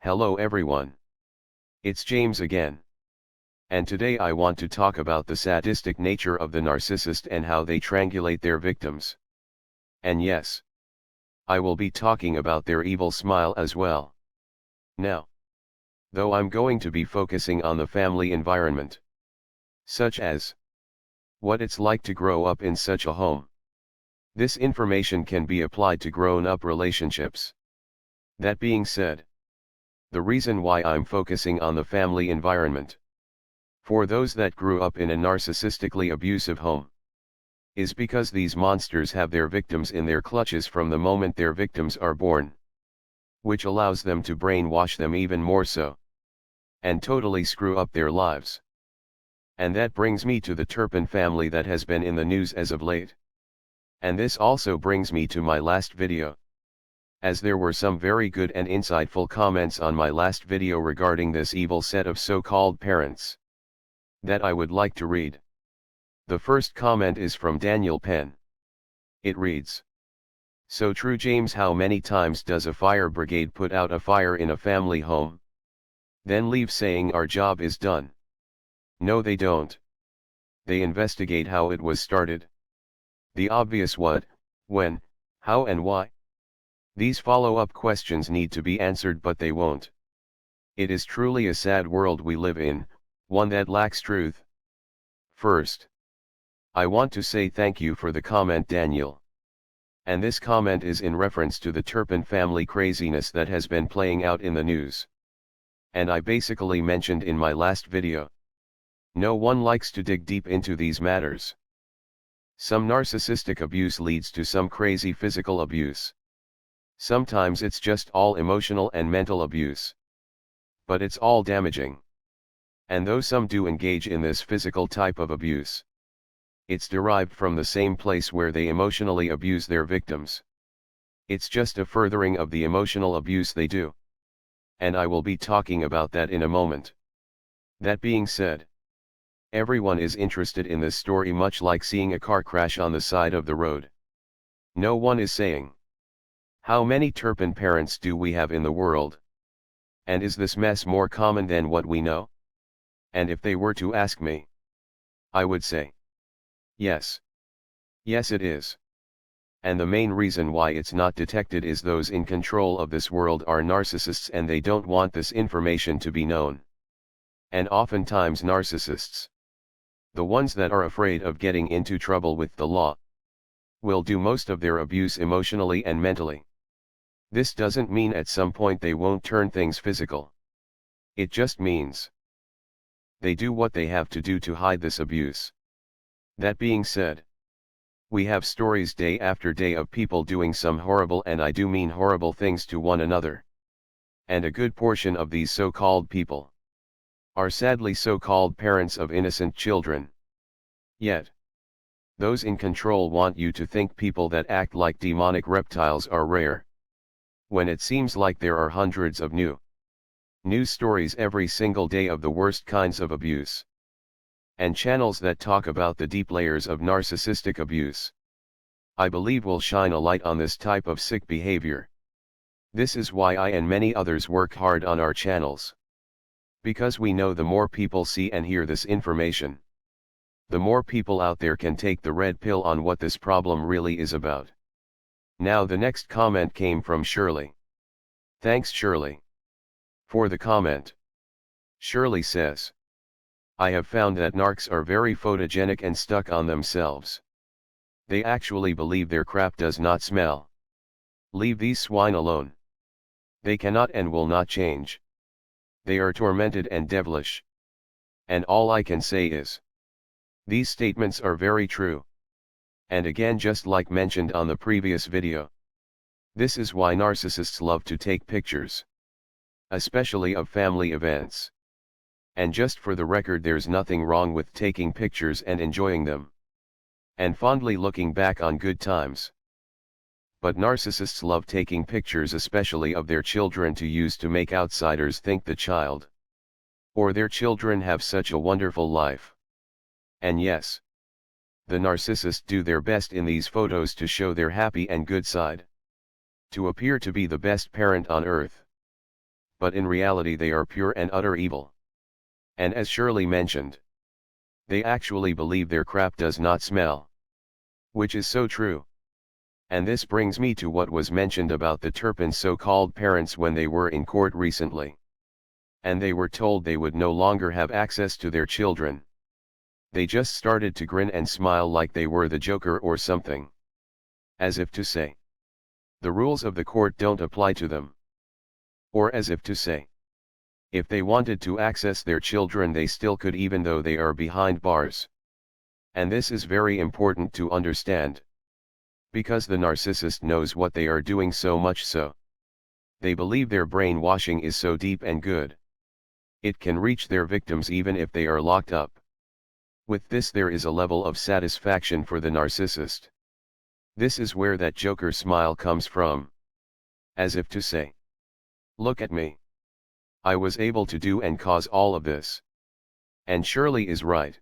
Hello everyone. It's James again. And today I want to talk about the sadistic nature of the narcissist and how they triangulate their victims. And yes, I will be talking about their evil smile as well. Now, though I'm going to be focusing on the family environment, such as what it's like to grow up in such a home. This information can be applied to grown-up relationships. That being said, the reason why I'm focusing on the family environment, for those that grew up in a narcissistically abusive home, is because these monsters have their victims in their clutches from the moment their victims are born, which allows them to brainwash them even more so, and totally screw up their lives. And that brings me to the Turpin family that has been in the news as of late. And this also brings me to my last video, as there were some very good and insightful comments on my last video regarding this evil set of so-called parents, that I would like to read. The first comment is from Daniel Penn. It reads, "So true, James. How many times does a fire brigade put out a fire in a family home, then leave saying our job is done? No, they don't. They investigate how it was started. The obvious what, when, how and why. These follow-up questions need to be answered, but they won't. It is truly a sad world we live in, one that lacks truth." First, I want to say thank you for the comment, Daniel. And this comment is in reference to the Turpin family craziness that has been playing out in the news. And I basically mentioned in my last video, no one likes to dig deep into these matters. Some narcissistic abuse leads to some crazy physical abuse. Sometimes it's just all emotional and mental abuse. But it's all damaging. And though some do engage in this physical type of abuse, it's derived from the same place where they emotionally abuse their victims. It's just a furthering of the emotional abuse they do. And I will be talking about that in a moment. That being said, everyone is interested in this story, much like seeing a car crash on the side of the road. No one is saying, how many Turpin parents do we have in the world? And is this mess more common than what we know? And if they were to ask me, I would say, yes. Yes, it is. And the main reason why it's not detected is those in control of this world are narcissists, and they don't want this information to be known. And oftentimes narcissists, the ones that are afraid of getting into trouble with the law, will do most of their abuse emotionally and mentally. This doesn't mean at some point they won't turn things physical. It just means they do what they have to do to hide this abuse. That being said, we have stories day after day of people doing some horrible, and I do mean horrible, things to one another. And a good portion of these so-called people are sadly so-called parents of innocent children. Yet, those in control want you to think people that act like demonic reptiles are rare, when it seems like there are hundreds of news stories every single day of the worst kinds of abuse. And channels that talk about the deep layers of narcissistic abuse, I believe, will shine a light on this type of sick behavior. This is why I and many others work hard on our channels. Because we know the more people see and hear this information, the more people out there can take the red pill on what this problem really is about. Now the next comment came from Shirley. Thanks, Shirley, for the comment. Shirley says, I have found that narcs are very photogenic and stuck on themselves. They actually believe their crap does not smell. Leave these swine alone. They cannot and will not change. They are tormented and devilish. And all I can say is, these statements are very true. And again, just like mentioned on the previous video, this is why narcissists love to take pictures, especially of family events. And just for the record, there's nothing wrong with taking pictures and enjoying them, and fondly looking back on good times. But narcissists love taking pictures, especially of their children, to use to make outsiders think the child or their children have such a wonderful life. And yes, the narcissists do their best in these photos to show their happy and good side, to appear to be the best parent on earth. but in reality they are pure and utter evil. And as Shirley mentioned, they actually believe their crap does not smell. Which is so true. And this brings me to what was mentioned about the Turpin's so-called parents when they were in court recently. And they were told they would no longer have access to their children. They just started to grin and smile like they were the Joker or something. As if to say, the rules of the court don't apply to them. Or as if to say, if they wanted to access their children they still could even though they are behind bars. And this is very important to understand. Because the narcissist knows what they are doing so much so. They believe their brainwashing is so deep and good. It can reach their victims even if they are locked up. With this there is a level of satisfaction for the narcissist. This is where that Joker smile comes from. As if to say, look at me. I was able to do and cause all of this. And Shirley is right.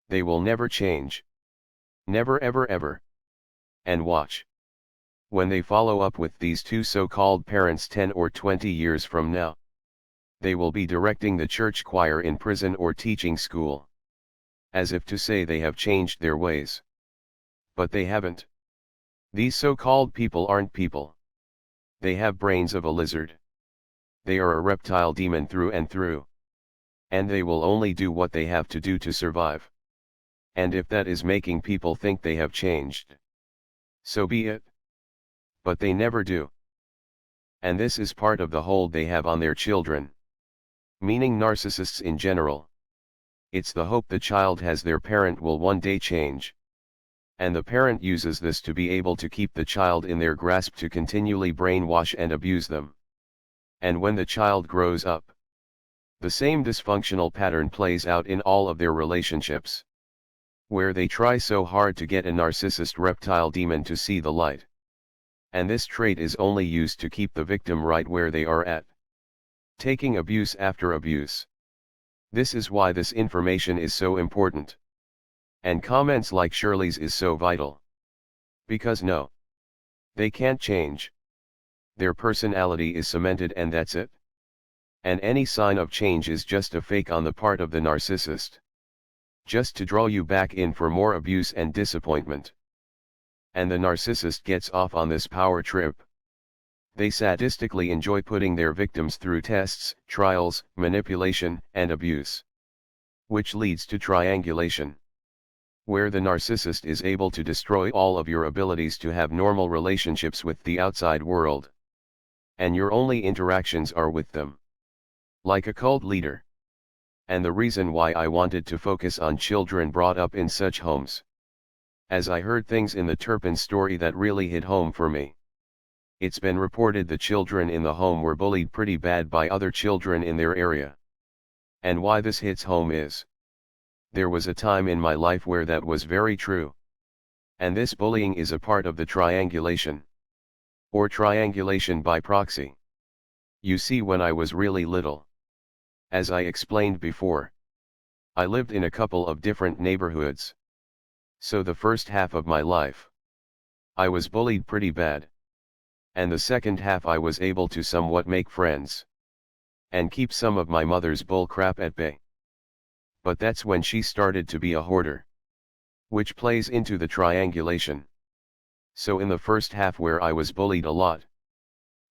They will never change. Never ever ever. And watch. When they follow up with these two so-called parents 10 or 20 years from now, they will be directing the church choir in prison or teaching school. As if to say they have changed their ways. But they haven't. These so-called people aren't people. They have brains of a lizard. They are a reptile demon through and through. And they will only do what they have to do to survive. And if that is making people think they have changed, so be it. But they never do. And this is part of the hold they have on their children. Meaning narcissists in general. It's the hope the child has their parent will one day change. And the parent uses this to be able to keep the child in their grasp to continually brainwash and abuse them. And when the child grows up, the same dysfunctional pattern plays out in all of their relationships. Where they try so hard to get a narcissist reptile demon to see the light. And this trait is only used to keep the victim right where they are at. Taking abuse after abuse. This is why this information is so important. And comments like Shirley's is so vital. Because no. They can't change. Their personality is cemented and that's it. And any sign of change is just a fake on the part of the narcissist. Just to draw you back in for more abuse and disappointment. And the narcissist gets off on this power trip. They sadistically enjoy putting their victims through tests, trials, manipulation, and abuse. Which leads to triangulation. Where the narcissist is able to destroy all of your abilities to have normal relationships with the outside world. And your only interactions are with them. Like a cult leader. And the reason why I wanted to focus on children brought up in such homes. As I heard things in the Turpin story that really hit home for me. It's been reported the children in the home were bullied pretty bad by other children in their area. And why this hits home is, there was a time in my life where that was very true. And this bullying is a part of the triangulation. Or triangulation by proxy. You see, when I was really little. As I explained before, I lived in a couple of different neighborhoods. So the first half of my life, I was bullied pretty bad. And the second half I was able to somewhat make friends. And keep some of my mother's bull crap at bay. But that's when she started to be a hoarder. Which plays into the triangulation. So in the first half where I was bullied a lot,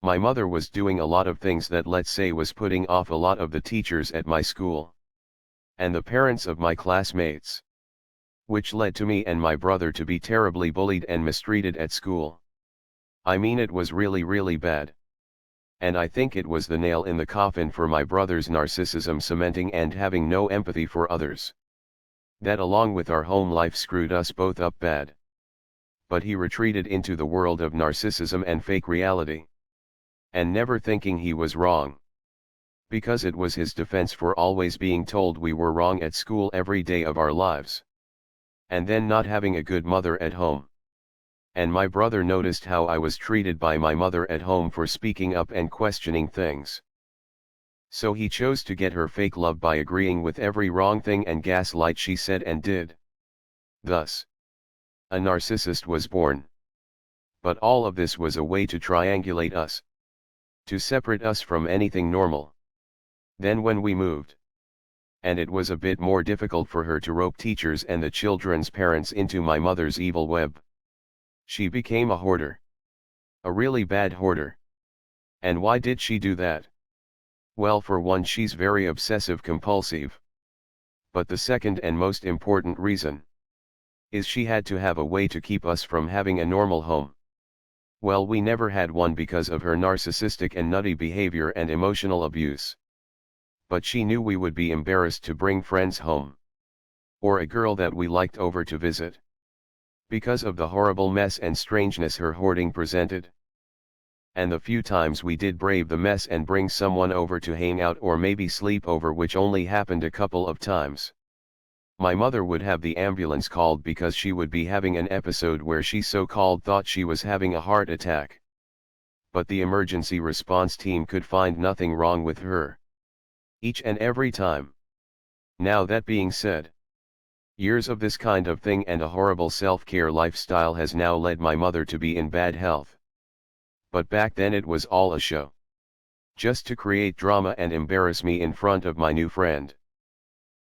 my mother was doing a lot of things that, let's say, was putting off a lot of the teachers at my school. And the parents of my classmates. Which led to me and my brother to be terribly bullied and mistreated at school. I mean, it was really, really bad. And I think it was the nail in the coffin for my brother's narcissism cementing and having no empathy for others. That along with our home life screwed us both up bad. But he retreated into the world of narcissism and fake reality. And never thinking he was wrong. Because it was his defense for always being told we were wrong at school every day of our lives. And then not having a good mother at home. And my brother noticed how I was treated by my mother at home for speaking up and questioning things. So he chose to get her fake love by agreeing with every wrong thing and gaslight she said and did. Thus, a narcissist was born. But all of this was a way to triangulate us. to separate us from anything normal. Then when we moved, and it was a bit more difficult for her to rope teachers and the children's parents into my mother's evil web, she became a hoarder. A really bad hoarder. And why did she do that? Well, for one, she's very obsessive compulsive. But the second and most important reason is she had to have a way to keep us from having a normal home. Well, we never had one because of her narcissistic and nutty behavior and emotional abuse. But she knew we would be embarrassed to bring friends home, or a girl that we liked over to visit, because of the horrible mess and strangeness her hoarding presented. And the few times we did brave the mess and bring someone over to hang out or maybe sleep over, which only happened a couple of times, my mother would have the ambulance called because she would be having an episode where she so-called thought she was having a heart attack. But the emergency response team could find nothing wrong with her, each and every time. Now, that being said, years of this kind of thing and a horrible self-care lifestyle has now led my mother to be in bad health. But back then it was all a show, just to create drama and embarrass me in front of my new friend.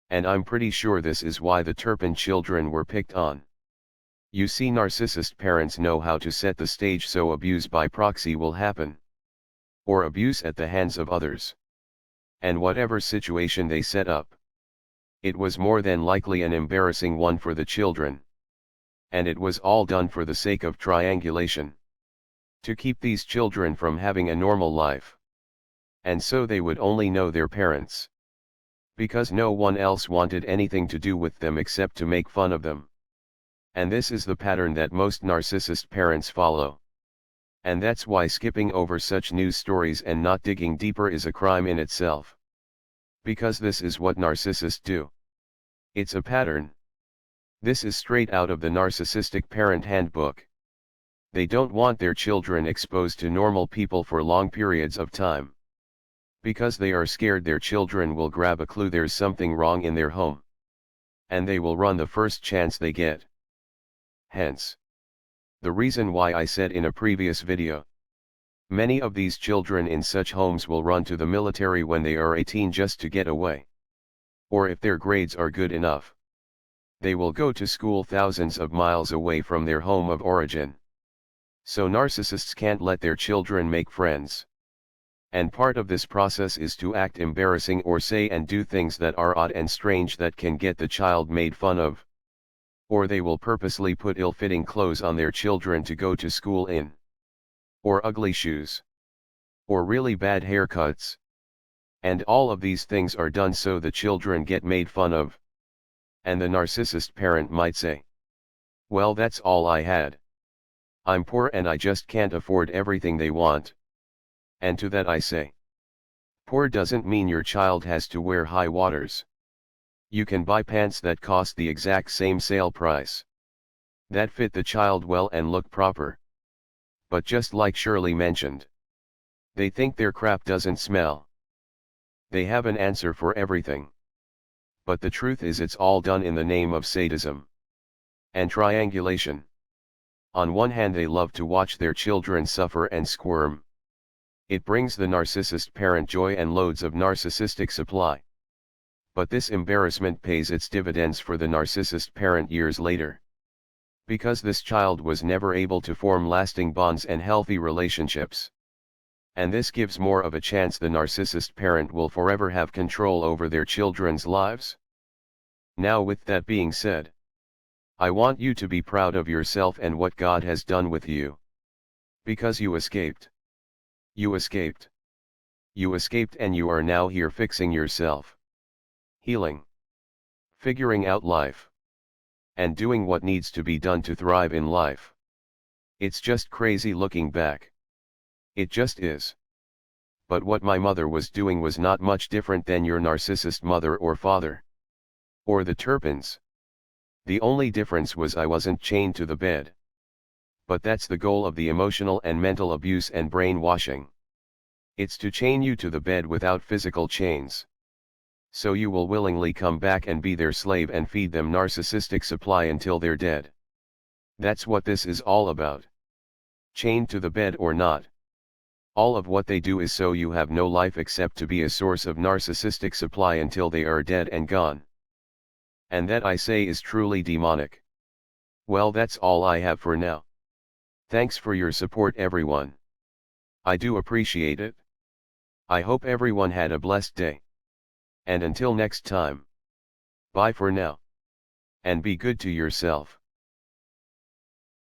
And I'm pretty sure this is why the Turpin children were picked on. You see, narcissist parents know how to set the stage so abuse by proxy will happen, or abuse at the hands of others. And whatever situation they set up, it was more than likely an embarrassing one for the children. And it was all done for the sake of triangulation, to keep these children from having a normal life. And so they would only know their parents, because no one else wanted anything to do with them except to make fun of them. And this is the pattern that most narcissist parents follow. And that's why skipping over such news stories and not digging deeper is a crime in itself. Because this is what narcissists do. It's a pattern. This is straight out of the Narcissistic Parent Handbook. They don't want their children exposed to normal people for long periods of time, because they are scared their children will grab a clue there's something wrong in their home, and they will run the first chance they get. Hence, the reason why I said in a previous video, many of these children in such homes will run to the military when they are 18 just to get away. Or if their grades are good enough, they will go to school thousands of miles away from their home of origin. So narcissists can't let their children make friends. And part of this process is to act embarrassing or say and do things that are odd and strange that can get the child made fun of. Or they will purposely put ill-fitting clothes on their children to go to school in, or ugly shoes, or really bad haircuts. And all of these things are done so the children get made fun of. And the narcissist parent might say, well, that's all I had. I'm poor and I just can't afford everything they want. And to that I say, poor doesn't mean your child has to wear high waters. You can buy pants that cost the exact same sale price, that fit the child well and look proper. But just like Shirley mentioned, they think their crap doesn't smell. They have an answer for everything. But the truth is it's all done in the name of sadism and triangulation. On one hand, they love to watch their children suffer and squirm. It brings the narcissist parent joy and loads of narcissistic supply. But this embarrassment pays its dividends for the narcissist parent years later, because this child was never able to form lasting bonds and healthy relationships. And this gives more of a chance the narcissist parent will forever have control over their children's lives. Now, with that being said, I want you to be proud of yourself and what God has done with you. Because you escaped. You escaped. You escaped, and you are now here fixing yourself, healing, figuring out life, and doing what needs to be done to thrive in life. It's just crazy looking back. It just is. But what my mother was doing was not much different than your narcissist mother or father, or the Turpins. The only difference was I wasn't chained to the bed. But that's the goal of the emotional and mental abuse and brainwashing. It's to chain you to the bed without physical chains, so you will willingly come back and be their slave and feed them narcissistic supply until they're dead. That's what this is all about. Chained to the bed or not, All of what they do is so you have no life except to be a source of narcissistic supply until they are dead and gone. And that, I say, is truly demonic. Well, that's all I have for now. Thanks for your support, everyone. I do appreciate it. I hope everyone had a blessed day. And until next time. Bye for now. And be good to yourself.